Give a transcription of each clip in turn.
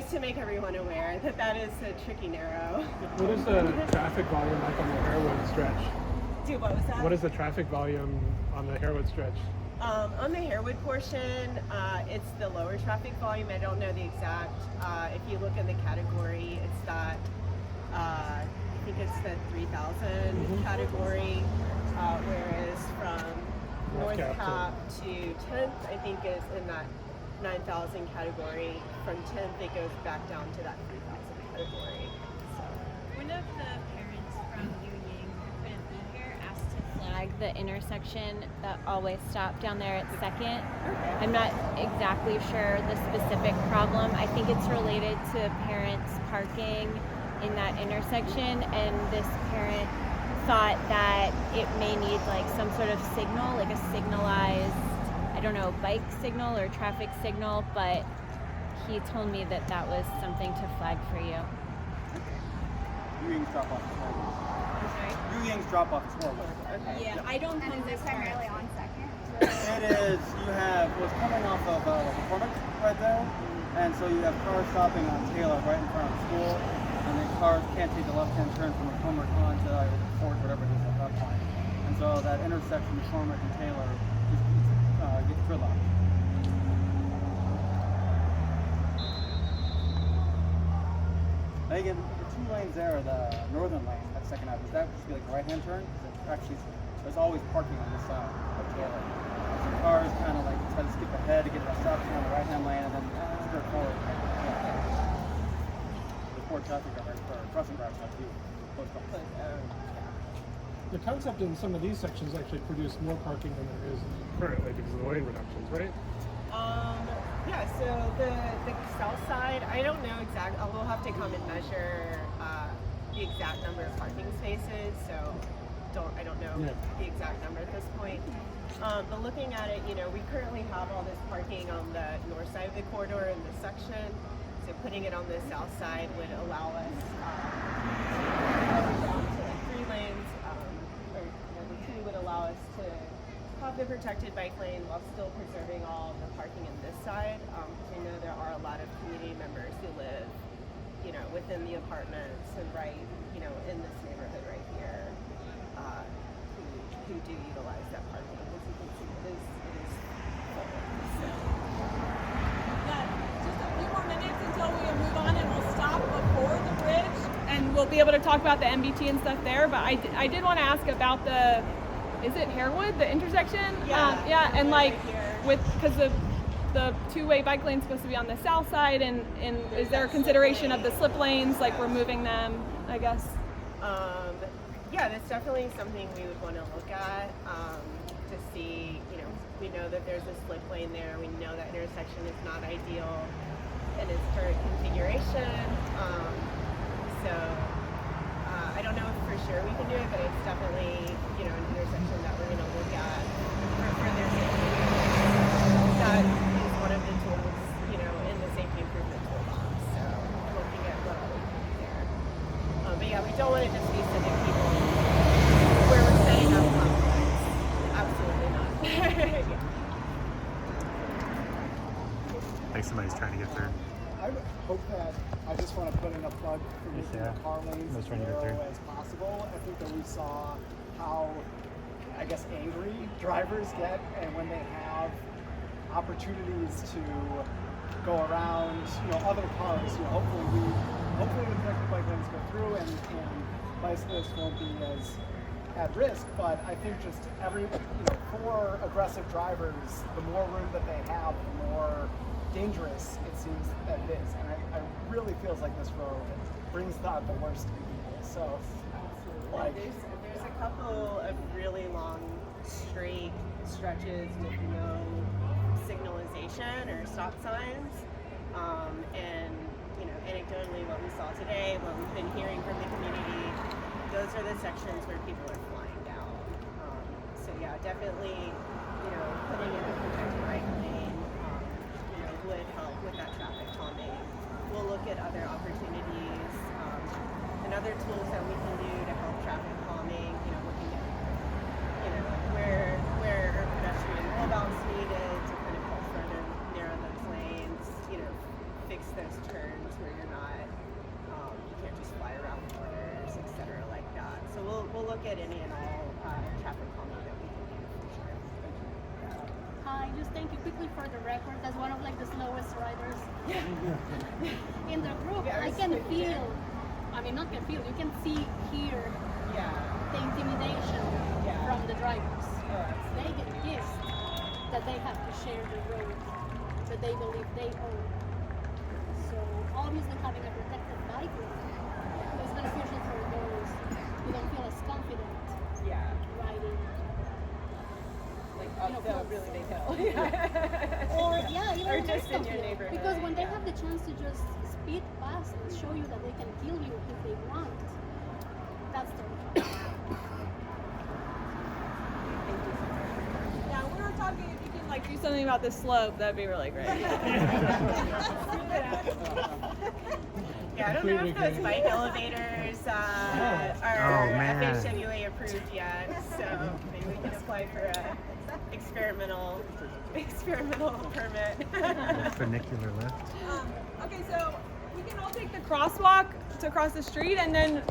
just to make everyone aware that that is a tricky narrow. What is the traffic volume like on the Harewood stretch? Dude, what was that? What is the traffic volume on the Harewood stretch? On the Harewood portion, it's the lower traffic volume. I don't know the exact. If you look in the category, it's that, I think it's the 3,000 category, whereas from North Cap to 10th, I think is in that 9,000 category. From 10th, it goes back down to that 3,000 category. So. One of the parents from Yuying who couldn't be here asked to flag the intersection that always stop down there at 2nd. Okay. I'm not exactly sure the specific problem. I think it's related to parents parking in that intersection, and this parent thought that it may need like some sort of signal, like a signalized, I don't know, bike signal or traffic signal, but he told me that that was something to flag for you. Yuying's drop off is horrible. I'm sorry? Yuying's drop off is horrible. Okay. Yeah, I don't And think is this it primarily on second? It is, you have what's coming off of McCormick right there, and so you have cars stopping on Taylor right in front of the school, and then cars can't take the left-hand turn from McCormick onto Fort, whatever it is at that point. And so that intersection, McCormick and Taylor, just gets gridlocked. Megan, the two lanes there, the northern lane at Second Avenue, that would just be like a right-hand turn? Because actually, there's always parking on this side of Taylor. So cars kind of like try to skip ahead to get to that stop sign on the right-hand lane and then skirt forward. The poor traffic guard or crossing guards have to close off. The concept in some of these sections actually produce more parking than there is currently because of the lane reductions, right? Yeah, so the south side, I don't know exactly. We'll have to come and measure the exact number of parking spaces. So I don't know the exact number at this point. But looking at it, we currently have all this parking on the north side of the corridor in this section. So putting it on the south side would allow us to go down to like 3 lanes, or the 2 would allow us to have the protected bike lane while still preserving all the parking in this side. Because I know there are a lot of community members who live, within the apartments and in this neighborhood right here, who do utilize that parking. As you can see, it is full. So. Just a few more minutes until we move on, and we'll stop before the bridge, and we'll be able to talk about the MBT and stuff there. But I did want to ask about is it Harewood, the intersection? Yeah. And like right because the 2-way bike lane's supposed to be on the south side, and is there a consideration of the slip lanes, like removing them, I guess? Yeah, that's definitely something we would want to look at to see, we know that there's a slip lane there. We know that intersection is not ideal in its current configuration. I don't know if for sure we can do it, but it's definitely, an intersection that we're going to look at for further safety. That is one of the tools, in the safety improvement toolbox. So looking at what we can do there. But yeah, we don't want to just be sending people where we're setting up conflicts. Absolutely not. Yeah. I think somebody's trying to get through. I would hope that I just want to put in a plug for making the car lanes as narrow as possible. I think that we saw how, angry drivers get, and when they have opportunities to go around, other cars, hopefully the protected bike lanes go through and bicyclists won't be as at risk. But I think just for aggressive drivers, the more room that they have, the more dangerous it seems that it is, and I really feels like this road brings out the worst in people. So, There's a couple of really long straight stretches with no signalization or stop signs, and anecdotally what we saw today, what we've been hearing from the community, those are the sections where people are flying down. So yeah, definitely, putting in a protected bike lane, would help with that traffic calming. We'll look at other opportunities and other tools that we can do to help traffic calming. Looking at where pedestrian rollouts needed to kind of help further narrow those lanes. Fix those turns get any and all traffic calming that we can do for sure. Hi, just thank you quickly for the record. As one of like the slowest riders in the group, Yeah, I can feel. I mean, not can feel. You can see, hear Yeah. the intimidation Yeah. from the drivers. Oh, absolutely. They get pissed that they have to share the road that they believe they own. So obviously having a protected bike lane is beneficial for those who don't feel as confident Yeah. riding. Like You know, up the close. really big hill. Or yeah, even Or in just in Bristol your here. neighborhood. Because when they yeah. have the chance to just speed past and show you that they can kill you if they want, that's terrifying. Yeah, we were talking if you can like do something about the slope, that'd be really great. Yeah, I don't know if those bike elevators are man. FHWA approved yet, so maybe we can apply for a experimental permit. Funicular lift. Okay, so we can all take the crosswalk to cross the street, and then,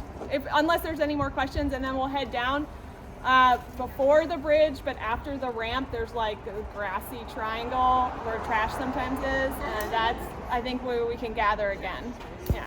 unless there's any more questions, and then we'll head down. Before the bridge, but after the ramp, there's like a grassy triangle where trash sometimes is, and that's, I think, where we can gather again. Yeah.